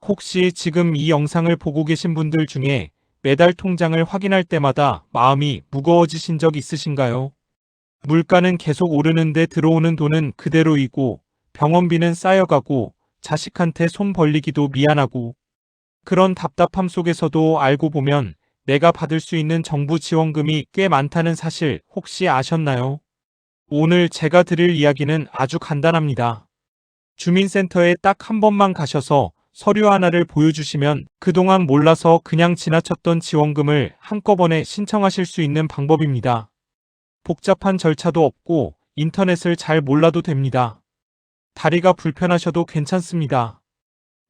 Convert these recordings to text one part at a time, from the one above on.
혹시 지금 이 영상을 보고 계신 분들 중에 매달 통장을 확인할 때마다 마음이 무거워지신 적 있으신가요? 물가는 계속 오르는데 들어오는 돈은 그대로이고 병원비는 쌓여가고 자식한테 손 벌리기도 미안하고 그런 답답함 속에서도 알고 보면 내가 받을 수 있는 정부 지원금이 꽤 많다는 사실 혹시 아셨나요? 오늘 제가 드릴 이야기는 아주 간단합니다. 주민센터에 딱 한 번만 가셔서 서류 하나를 보여주시면 그동안 몰라서 그냥 지나쳤던 지원금을 한꺼번에 신청하실 수 있는 방법입니다. 복잡한 절차도 없고 인터넷을 잘 몰라도 됩니다. 다리가 불편하셔도 괜찮습니다.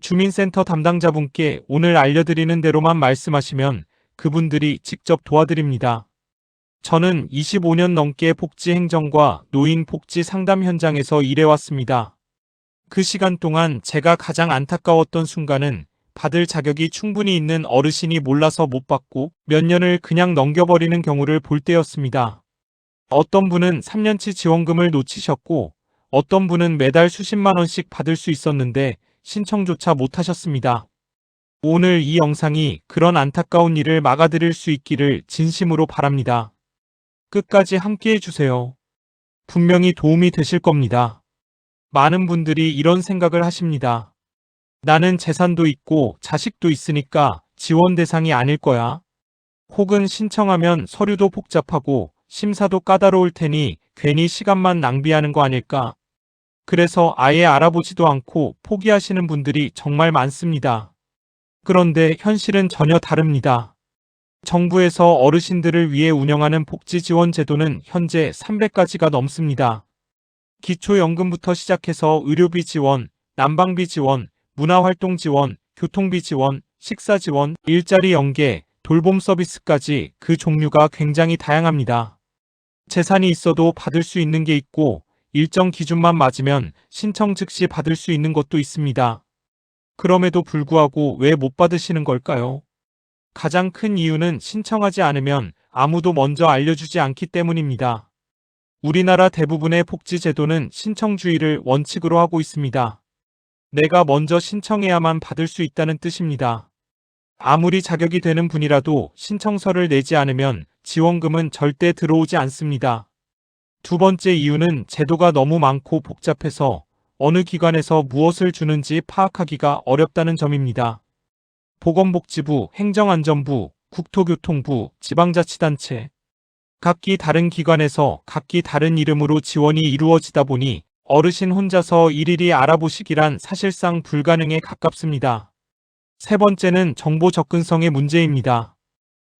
주민센터 담당자분께 오늘 알려드리는 대로만 말씀하시면 그분들이 직접 도와드립니다. 저는 25년 넘게 복지행정과 노인 복지 상담 현장에서 일해왔습니다. 그 시간 동안 제가 가장 안타까웠던 순간은 받을 자격이 충분히 있는 어르신이 몰라서 못 받고 몇 년을 그냥 넘겨버리는 경우를 볼 때였습니다. 어떤 분은 3년치 지원금을 놓치셨고 어떤 분은 매달 수십만 원씩 받을 수 있었는데 신청조차 못하셨습니다. 오늘 이 영상이 그런 안타까운 일을 막아드릴 수 있기를 진심으로 바랍니다. 끝까지 함께 해주세요. 분명히 도움이 되실 겁니다. 많은 분들이 이런 생각을 하십니다. 나는 재산도 있고 자식도 있으니까 지원 대상이 아닐 거야. 혹은 신청하면 서류도 복잡하고 심사도 까다로울 테니 괜히 시간만 낭비하는 거 아닐까. 그래서 아예 알아보지도 않고 포기하시는 분들이 정말 많습니다. 그런데 현실은 전혀 다릅니다. 정부에서 어르신들을 위해 운영하는 복지지원 제도는 현재 300가지가 넘습니다. 기초연금부터 시작해서 의료비 지원, 난방비 지원, 문화활동 지원, 교통비 지원, 식사 지원, 일자리 연계, 돌봄 서비스까지 그 종류가 굉장히 다양합니다. 재산이 있어도 받을 수 있는 게 있고 일정 기준만 맞으면 신청 즉시 받을 수 있는 것도 있습니다. 그럼에도 불구하고 왜 못 받으시는 걸까요? 가장 큰 이유는 신청하지 않으면 아무도 먼저 알려주지 않기 때문입니다. 우리나라 대부분의 복지제도는 신청주의를 원칙으로 하고 있습니다. 내가 먼저 신청해야만 받을 수 있다는 뜻입니다. 아무리 자격이 되는 분이라도 신청서를 내지 않으면 지원금은 절대 들어오지 않습니다. 두 번째 이유는 제도가 너무 많고 복잡해서 어느 기관에서 무엇을 주는지 파악하기가 어렵다는 점입니다. 보건복지부, 행정안전부, 국토교통부, 지방자치단체, 각기 다른 기관에서 각기 다른 이름으로 지원이 이루어지다 보니 어르신 혼자서 일일이 알아보시기란 사실상 불가능에 가깝습니다. 세 번째는 정보 접근성의 문제입니다.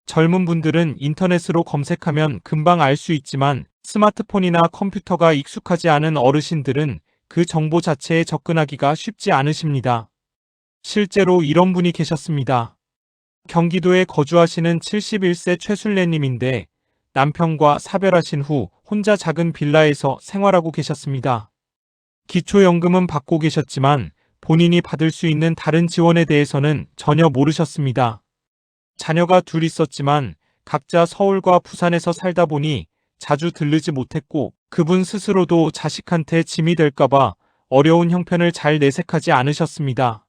젊은 분들은 인터넷으로 검색하면 금방 알 수 있지만 스마트폰이나 컴퓨터가 익숙하지 않은 어르신들은 그 정보 자체에 접근하기가 쉽지 않으십니다. 실제로 이런 분이 계셨습니다. 경기도에 거주하시는 71세 최순례님인데 남편과 사별하신 후 혼자 작은 빌라에서 생활하고 계셨습니다. 기초연금은 받고 계셨지만 본인이 받을 수 있는 다른 지원에 대해서는 전혀 모르셨습니다. 자녀가 둘 있었지만 각자 서울과 부산에서 살다 보니 자주 들르지 못했고 그분 스스로도 자식한테 짐이 될까봐 어려운 형편을 잘 내색하지 않으셨습니다.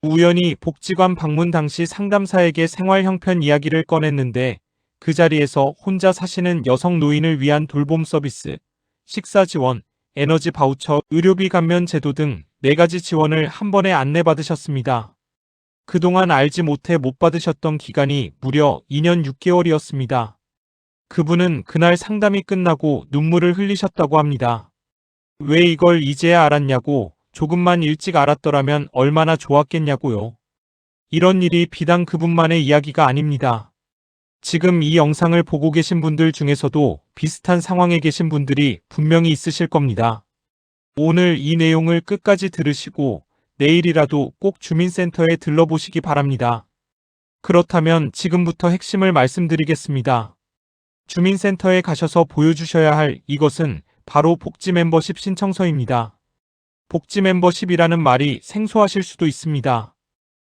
우연히 복지관 방문 당시 상담사에게 생활 형편 이야기를 꺼냈는데 그 자리에서 혼자 사시는 여성 노인을 위한 돌봄 서비스, 식사 지원, 에너지 바우처, 의료비 감면 제도 등 4가지 지원을 한 번에 안내받으셨습니다. 그동안 알지 못해 못 받으셨던 기간이 무려 2년 6개월이었습니다. 그분은 그날 상담이 끝나고 눈물을 흘리셨다고 합니다. 왜 이걸 이제야 알았냐고, 조금만 일찍 알았더라면 얼마나 좋았겠냐고요. 이런 일이 비단 그분만의 이야기가 아닙니다. 지금 이 영상을 보고 계신 분들 중에서도 비슷한 상황에 계신 분들이 분명히 있으실 겁니다. 오늘 이 내용을 끝까지 들으시고 내일이라도 꼭 주민센터에 들러보시기 바랍니다. 그렇다면 지금부터 핵심을 말씀드리겠습니다. 주민센터에 가셔서 보여주셔야 할 이것은 바로 복지 멤버십 신청서입니다. 복지 멤버십이라는 말이 생소하실 수도 있습니다.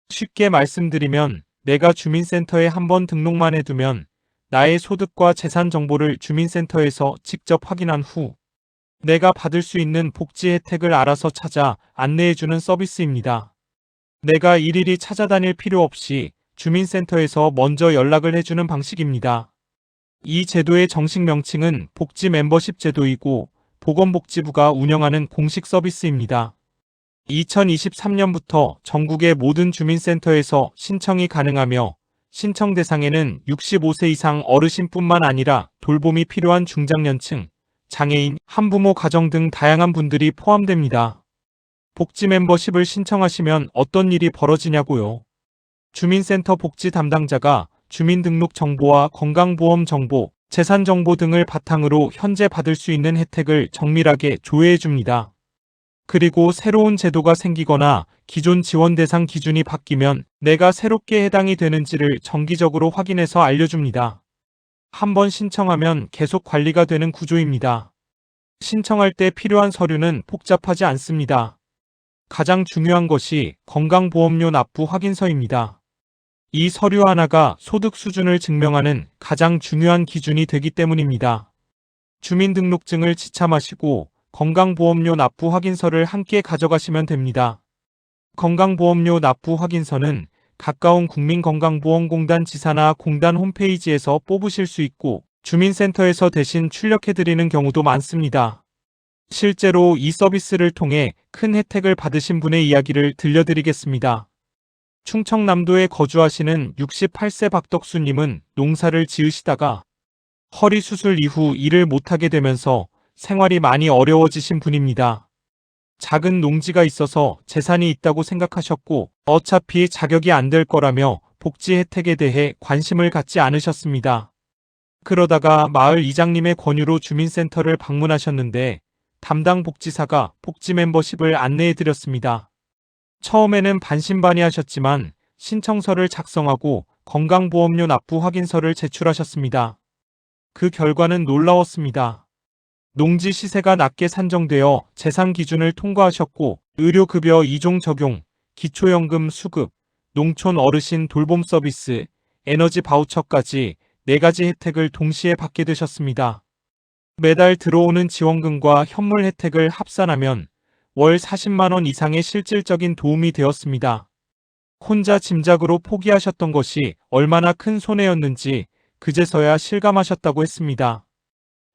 쉽게 말씀드리면 내가 주민센터에 한번 등록만 해두면 나의 소득과 재산 정보를 주민센터에서 직접 확인한 후 내가 받을 수 있는 복지 혜택을 알아서 찾아 안내해주는 서비스입니다. 내가 일일이 찾아다닐 필요 없이 주민센터에서 먼저 연락을 해주는 방식입니다. 이 제도의 정식 명칭은 복지 멤버십 제도이고 보건복지부가 운영하는 공식 서비스입니다. 2023년부터 전국의 모든 주민센터에서 신청이 가능하며 신청 대상에는 65세 이상 어르신뿐만 아니라 돌봄이 필요한 중장년층, 장애인, 한부모 가정 등 다양한 분들이 포함됩니다. 복지 멤버십을 신청하시면 어떤 일이 벌어지냐고요? 주민센터 복지 담당자가 주민등록 정보와 건강보험 정보, 재산 정보 등을 바탕으로 현재 받을 수 있는 혜택을 정밀하게 조회해 줍니다. 그리고 새로운 제도가 생기거나 기존 지원 대상 기준이 바뀌면 내가 새롭게 해당이 되는지를 정기적으로 확인해서 알려줍니다. 한번 신청하면 계속 관리가 되는 구조입니다. 신청할 때 필요한 서류는 복잡하지 않습니다. 가장 중요한 것이 건강보험료 납부 확인서입니다. 이 서류 하나가 소득 수준을 증명하는 가장 중요한 기준이 되기 때문입니다. 주민등록증을 지참하시고 건강보험료 납부 확인서를 함께 가져가시면 됩니다. 건강보험료 납부 확인서는 가까운 국민건강보험공단 지사나 공단 홈페이지에서 뽑으실 수 있고 주민센터에서 대신 출력해드리는 경우도 많습니다. 실제로 이 서비스를 통해 큰 혜택을 받으신 분의 이야기를 들려드리겠습니다. 충청남도에 거주하시는 68세 박덕수님은 농사를 지으시다가 허리 수술 이후 일을 못하게 되면서 생활이 많이 어려워지신 분입니다. 작은 농지가 있어서 재산이 있다고 생각하셨고 어차피 자격이 안 될 거라며 복지 혜택에 대해 관심을 갖지 않으셨습니다. 그러다가 마을 이장님의 권유로 주민센터를 방문하셨는데 담당 복지사가 복지 멤버십을 안내해 드렸습니다. 처음에는 반신반의하셨지만 신청서를 작성하고 건강보험료 납부 확인서를 제출하셨습니다. 그 결과는 놀라웠습니다. 농지 시세가 낮게 산정되어 재산 기준을 통과하셨고 의료급여 2종 적용, 기초연금 수급, 농촌 어르신 돌봄 서비스, 에너지 바우처까지 4가지 혜택을 동시에 받게 되셨습니다. 매달 들어오는 지원금과 현물 혜택을 합산하면 월 40만 원 이상의 실질적인 도움이 되었습니다. 혼자 짐작으로 포기하셨던 것이 얼마나 큰 손해였는지 그제서야 실감하셨다고 했습니다.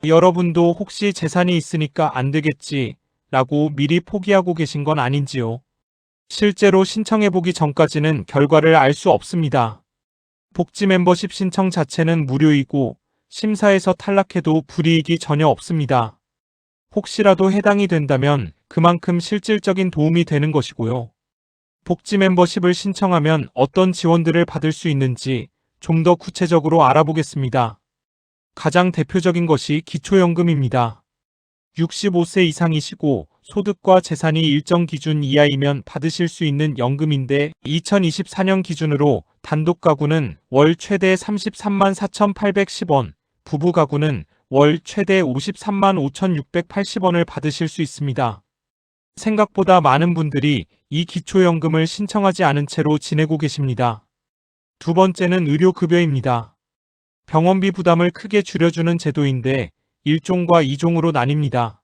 여러분도 혹시 재산이 있으니까 안 되겠지 라고 미리 포기하고 계신 건 아닌지요? 실제로 신청해보기 전까지는 결과를 알 수 없습니다. 복지 멤버십 신청 자체는 무료이고 심사에서 탈락해도 불이익이 전혀 없습니다. 혹시라도 해당이 된다면 그만큼 실질적인 도움이 되는 것이고요. 복지 멤버십을 신청하면 어떤 지원들을 받을 수 있는지 좀 더 구체적으로 알아보겠습니다. 가장 대표적인 것이 기초연금입니다. 65세 이상이시고 소득과 재산이 일정 기준 이하이면 받으실 수 있는 연금인데 2024년 기준으로 단독 가구는 월 최대 33만 4,810원, 부부 가구는 월 최대 53만 5,680원을 받으실 수 있습니다. 생각보다 많은 분들이 이 기초연금을 신청하지 않은 채로 지내고 계십니다. 두 번째는 의료급여입니다. 병원비 부담을 크게 줄여주는 제도인데 1종과 2종으로 나뉩니다.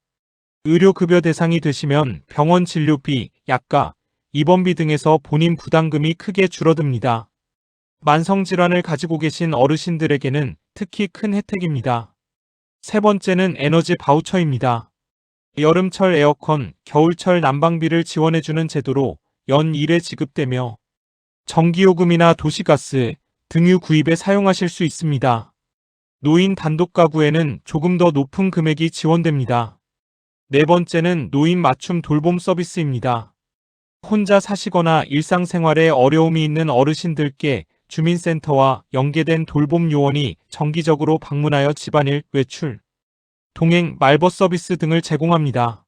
의료급여 대상이 되시면 병원 진료비, 약가, 입원비 등에서 본인 부담금이 크게 줄어듭니다. 만성질환을 가지고 계신 어르신들에게는 특히 큰 혜택입니다. 세 번째는 에너지 바우처입니다. 여름철 에어컨, 겨울철 난방비를 지원해주는 제도로 연 1회 지급되며 전기요금이나 도시가스, 등유 구입에 사용하실 수 있습니다. 노인 단독 가구에는 조금 더 높은 금액이 지원됩니다. 네 번째는 노인 맞춤 돌봄 서비스입니다. 혼자 사시거나 일상생활에 어려움이 있는 어르신들께 주민센터와 연계된 돌봄 요원이 정기적으로 방문하여 집안일, 외출, 동행, 말벗 서비스 등을 제공합니다.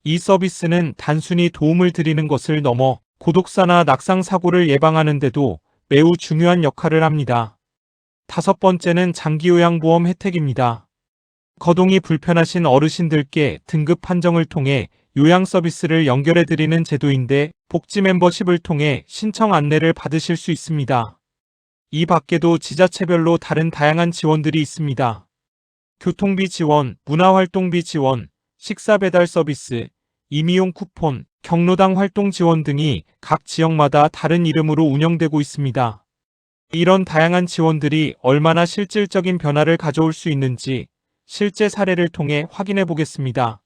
이 서비스는 단순히 도움을 드리는 것을 넘어 고독사나 낙상 사고를 예방하는 데도 매우 중요한 역할을 합니다. 다섯 번째는 장기요양보험 혜택입니다. 거동이 불편하신 어르신들께 등급 판정을 통해 요양 서비스를 연결해 드리는 제도인데 복지 멤버십을 통해 신청 안내를 받으실 수 있습니다. 이 밖에도 지자체별로 다른 다양한 지원들이 있습니다. 교통비 지원, 문화활동비 지원, 식사 배달 서비스, 임의용 쿠폰, 경로당 활동 지원 등이 각 지역마다 다른 이름으로 운영되고 있습니다. 이런 다양한 지원들이 얼마나 실질적인 변화를 가져올 수 있는지 실제 사례를 통해 확인해 보겠습니다.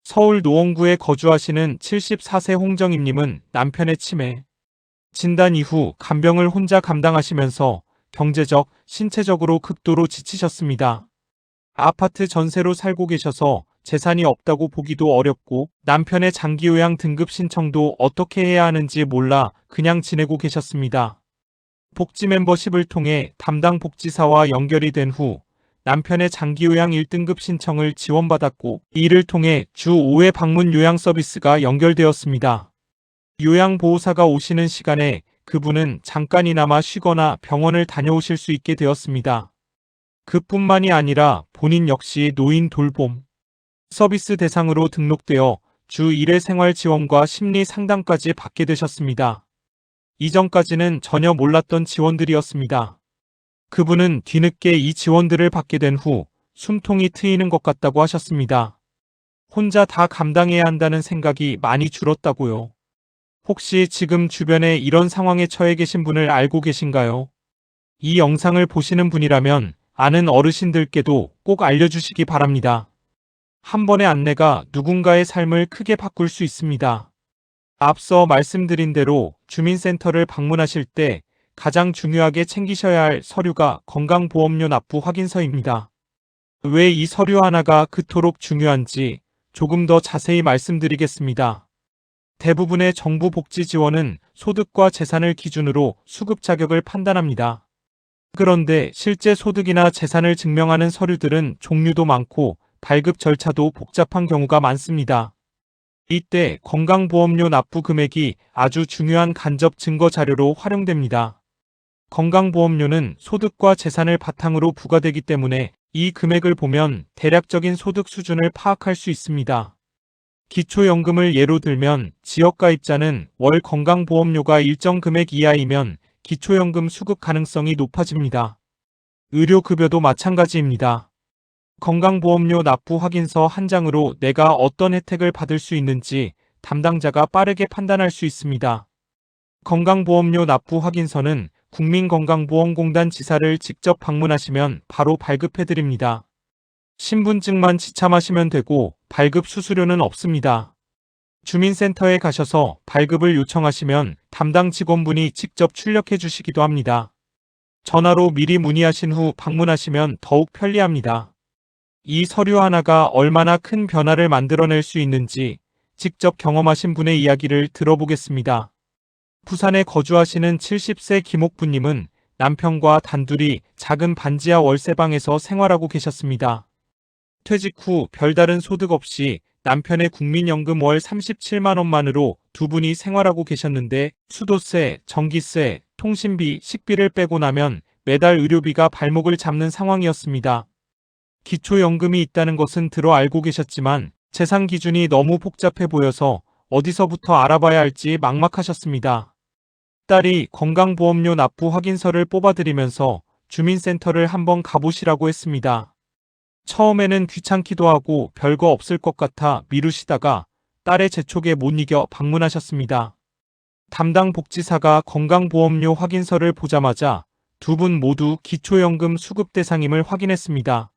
서울 노원구에 거주하시는 74세 홍정임님은 남편의 치매 진단 이후 간병을 혼자 감당하시면서 경제적, 신체적으로 극도로 지치셨습니다. 아파트 전세로 살고 계셔서 재산이 없다고 보기도 어렵고 남편의 장기요양 등급 신청도 어떻게 해야 하는지 몰라 그냥 지내고 계셨습니다. 복지 멤버십을 통해 담당 복지사와 연결이 된 후 남편의 장기요양 1등급 신청을 지원받았고 이를 통해 주 5회 방문 요양 서비스가 연결되었습니다. 요양보호사가 오시는 시간에 그분은 잠깐이나마 쉬거나 병원을 다녀오실 수 있게 되었습니다. 그뿐만이 아니라 본인 역시 노인 돌봄 서비스 대상으로 등록되어 주 1회 생활 지원과 심리 상담까지 받게 되셨습니다. 이전까지는 전혀 몰랐던 지원들이었습니다. 그분은 뒤늦게 이 지원들을 받게 된 후 숨통이 트이는 것 같다고 하셨습니다. 혼자 다 감당해야 한다는 생각이 많이 줄었다고요. 혹시 지금 주변에 이런 상황에 처해 계신 분을 알고 계신가요? 이 영상을 보시는 분이라면 아는 어르신들께도 꼭 알려주시기 바랍니다. 한 번의 안내가 누군가의 삶을 크게 바꿀 수 있습니다. 앞서 말씀드린 대로 주민센터를 방문하실 때 가장 중요하게 챙기셔야 할 서류가 건강보험료 납부 확인서입니다. 왜 이 서류 하나가 그토록 중요한지 조금 더 자세히 말씀드리겠습니다. 대부분의 정부 복지 지원은 소득과 재산을 기준으로 수급 자격을 판단합니다. 그런데 실제 소득이나 재산을 증명하는 서류들은 종류도 많고 발급 절차도 복잡한 경우가 많습니다. 이때 건강보험료 납부 금액이 아주 중요한 간접 증거 자료로 활용됩니다. 건강보험료는 소득과 재산을 바탕으로 부과되기 때문에 이 금액을 보면 대략적인 소득 수준을 파악할 수 있습니다. 기초연금을 예로 들면 지역가입자는 월 건강보험료가 일정 금액 이하이면 기초연금 수급 가능성이 높아집니다. 의료급여도 마찬가지입니다. 건강보험료 납부 확인서 한 장으로 내가 어떤 혜택을 받을 수 있는지 담당자가 빠르게 판단할 수 있습니다. 건강보험료 납부 확인서는 국민건강보험공단 지사를 직접 방문하시면 바로 발급해드립니다. 신분증만 지참하시면 되고 발급 수수료는 없습니다. 주민센터에 가셔서 발급을 요청하시면 담당 직원분이 직접 출력해 주시기도 합니다. 전화로 미리 문의하신 후 방문하시면 더욱 편리합니다. 이 서류 하나가 얼마나 큰 변화를 만들어낼 수 있는지 직접 경험하신 분의 이야기를 들어보겠습니다. 부산에 거주하시는 70세 김옥부님은 남편과 단둘이 작은 반지하 월세방에서 생활하고 계셨습니다. 퇴직 후 별다른 소득 없이 남편의 국민연금 월 37만 원만으로 두 분이 생활하고 계셨는데 수도세, 전기세, 통신비, 식비를 빼고 나면 매달 의료비가 발목을 잡는 상황이었습니다. 기초연금이 있다는 것은 들어 알고 계셨지만 재산 기준이 너무 복잡해 보여서 어디서부터 알아봐야 할지 막막하셨습니다. 딸이 건강보험료 납부 확인서를 뽑아드리면서 주민센터를 한번 가보시라고 했습니다. 처음에는 귀찮기도 하고 별거 없을 것 같아 미루시다가 딸의 재촉에 못 이겨 방문하셨습니다. 담당 복지사가 건강보험료 확인서를 보자마자 두 분 모두 기초연금 수급 대상임을 확인했습니다.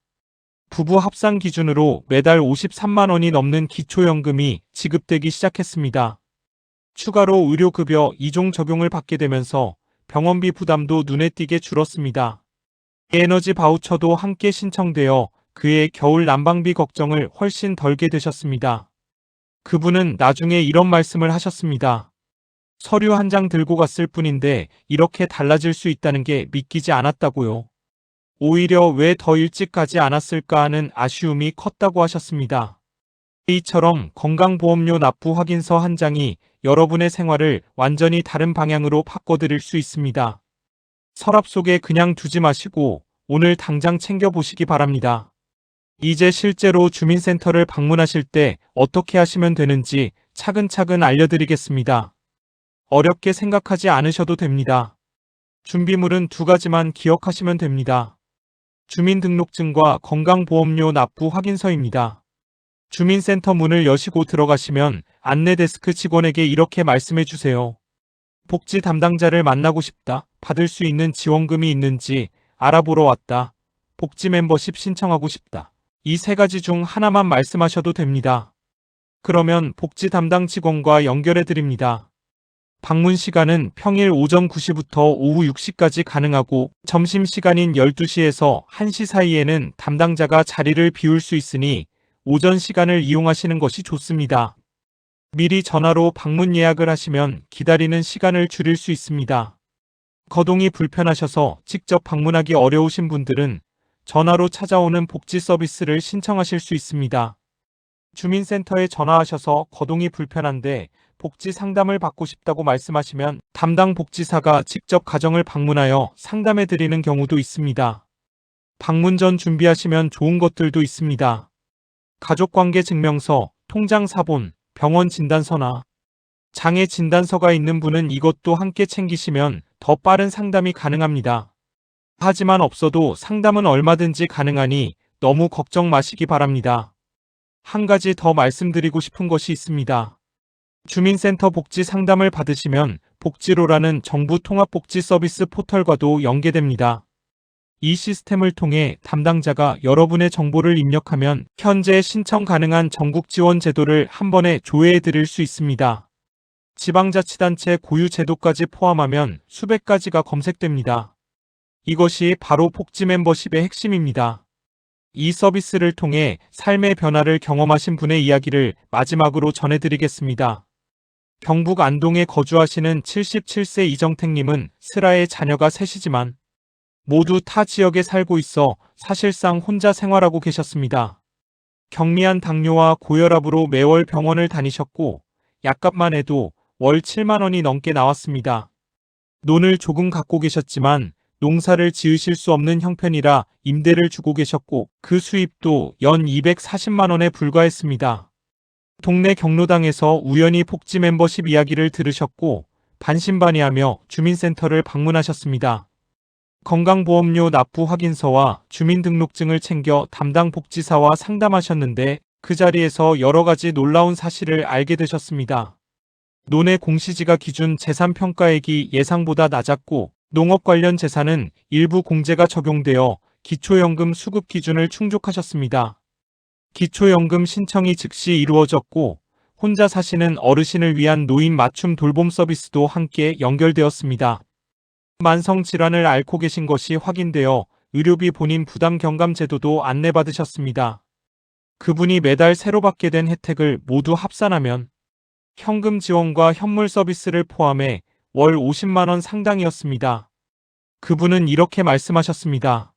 부부 합산 기준으로 매달 53만 원이 넘는 기초연금이 지급되기 시작했습니다. 추가로 의료급여 2종 적용을 받게 되면서 병원비 부담도 눈에 띄게 줄었습니다. 에너지 바우처도 함께 신청되어 그의 겨울 난방비 걱정을 훨씬 덜게 되셨습니다. 그분은 나중에 이런 말씀을 하셨습니다. 서류 한 장 들고 갔을 뿐인데 이렇게 달라질 수 있다는 게 믿기지 않았다고요. 오히려 왜 더 일찍 가지 않았을까 하는 아쉬움이 컸다고 하셨습니다. 이처럼 건강보험료 납부 확인서 한 장이 여러분의 생활을 완전히 다른 방향으로 바꿔드릴 수 있습니다. 서랍 속에 그냥 두지 마시고 오늘 당장 챙겨보시기 바랍니다. 이제 실제로 주민센터를 방문하실 때 어떻게 하시면 되는지 차근차근 알려드리겠습니다. 어렵게 생각하지 않으셔도 됩니다. 준비물은 두 가지만 기억하시면 됩니다. 주민등록증과 건강보험료 납부 확인서입니다. 주민센터 문을 여시고 들어가시면 안내 데스크 직원에게 이렇게 말씀해 주세요. 복지 담당자를 만나고 싶다. 받을 수 있는 지원금이 있는지 알아보러 왔다. 복지 멤버십 신청하고 싶다. 이 세 가지 중 하나만 말씀하셔도 됩니다. 그러면 복지 담당 직원과 연결해 드립니다. 방문 시간은 평일 오전 9시부터 오후 6시까지 가능하고 점심시간인 12시에서 1시 사이에는 담당자가 자리를 비울 수 있으니 오전 시간을 이용하시는 것이 좋습니다. 미리 전화로 방문 예약을 하시면 기다리는 시간을 줄일 수 있습니다. 거동이 불편하셔서 직접 방문하기 어려우신 분들은 전화로 찾아오는 복지 서비스를 신청하실 수 있습니다. 주민센터에 전화하셔서 거동이 불편한데 복지 상담을 받고 싶다고 말씀하시면 담당 복지사가 직접 가정을 방문하여 상담해 드리는 경우도 있습니다. 방문 전 준비하시면 좋은 것들도 있습니다. 가족관계 증명서, 통장 사본, 병원 진단서나 장애 진단서가 있는 분은 이것도 함께 챙기시면 더 빠른 상담이 가능합니다. 하지만 없어도 상담은 얼마든지 가능하니 너무 걱정 마시기 바랍니다. 한 가지 더 말씀드리고 싶은 것이 있습니다. 주민센터 복지 상담을 받으시면 복지로라는 정부 통합복지 서비스 포털과도 연계됩니다. 이 시스템을 통해 담당자가 여러분의 정보를 입력하면 현재 신청 가능한 전국 지원 제도를 한 번에 조회해 드릴 수 있습니다. 지방자치단체 고유 제도까지 포함하면 수백 가지가 검색됩니다. 이것이 바로 복지 멤버십의 핵심입니다. 이 서비스를 통해 삶의 변화를 경험하신 분의 이야기를 마지막으로 전해드리겠습니다. 경북 안동에 거주하시는 77세 이정택님은 슬아의 자녀가 셋이지만 모두 타 지역에 살고 있어 사실상 혼자 생활하고 계셨습니다. 경미한 당뇨와 고혈압으로 매월 병원을 다니셨고 약값만 해도 월 7만 원이 넘게 나왔습니다. 논을 조금 갖고 계셨지만 농사를 지으실 수 없는 형편이라 임대를 주고 계셨고 그 수입도 연 240만 원에 불과했습니다. 동네 경로당에서 우연히 복지 멤버십 이야기를 들으셨고 반신반의하며 주민센터를 방문하셨습니다. 건강보험료 납부 확인서와 주민등록증을 챙겨 담당 복지사와 상담하셨는데 그 자리에서 여러 가지 놀라운 사실을 알게 되셨습니다. 논의 공시지가 기준 재산평가액이 예상보다 낮았고 농업 관련 재산은 일부 공제가 적용되어 기초연금 수급 기준을 충족하셨습니다. 기초연금 신청이 즉시 이루어졌고 혼자 사시는 어르신을 위한 노인 맞춤 돌봄 서비스도 함께 연결되었습니다. 만성질환을 앓고 계신 것이 확인되어 의료비 본인 부담 경감 제도도 안내받으셨습니다. 그분이 매달 새로 받게 된 혜택을 모두 합산하면 현금 지원과 현물 서비스를 포함해 월 50만 원 상당이었습니다. 그분은 이렇게 말씀하셨습니다.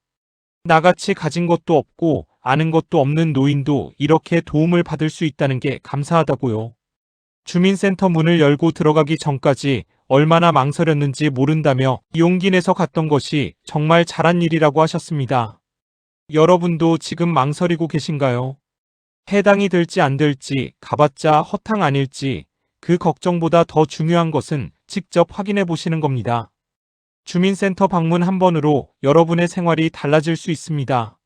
나같이 가진 것도 없고 아는 것도 없는 노인도 이렇게 도움을 받을 수 있다는 게 감사하다고요. 주민센터 문을 열고 들어가기 전까지 얼마나 망설였는지 모른다며 용기 내서 갔던 것이 정말 잘한 일이라고 하셨습니다. 여러분도 지금 망설이고 계신가요? 해당이 될지 안 될지, 가봤자 허탕 아닐지, 그 걱정보다 더 중요한 것은 직접 확인해 보시는 겁니다. 주민센터 방문 한 번으로 여러분의 생활이 달라질 수 있습니다.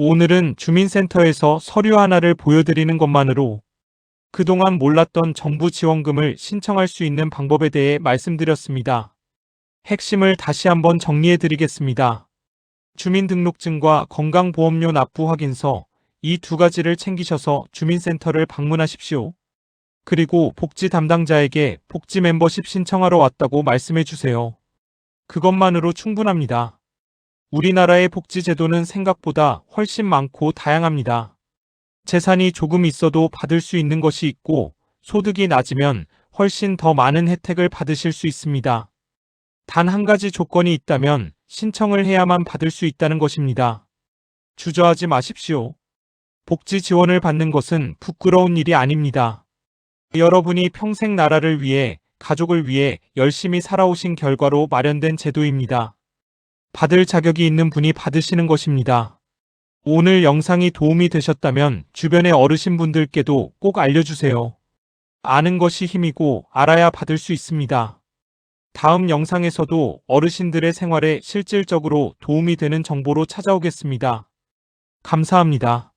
오늘은 주민센터에서 서류 하나를 보여드리는 것만으로 그동안 몰랐던 정부 지원금을 신청할 수 있는 방법에 대해 말씀드렸습니다. 핵심을 다시 한번 정리해 드리겠습니다. 주민등록증과 건강보험료 납부 확인서, 이 두 가지를 챙기셔서 주민센터를 방문하십시오. 그리고 복지 담당자에게 복지 멤버십 신청하러 왔다고 말씀해 주세요. 그것만으로 충분합니다. 우리나라의 복지 제도는 생각보다 훨씬 많고 다양합니다. 재산이 조금 있어도 받을 수 있는 것이 있고 소득이 낮으면 훨씬 더 많은 혜택을 받으실 수 있습니다. 단 한 가지 조건이 있다면 신청을 해야만 받을 수 있다는 것입니다. 주저하지 마십시오. 복지 지원을 받는 것은 부끄러운 일이 아닙니다. 여러분이 평생 나라를 위해, 가족을 위해 열심히 살아오신 결과로 마련된 제도입니다. 받을 자격이 있는 분이 받으시는 것입니다. 오늘 영상이 도움이 되셨다면 주변의 어르신분들께도 꼭 알려주세요. 아는 것이 힘이고 알아야 받을 수 있습니다. 다음 영상에서도 어르신들의 생활에 실질적으로 도움이 되는 정보로 찾아오겠습니다. 감사합니다.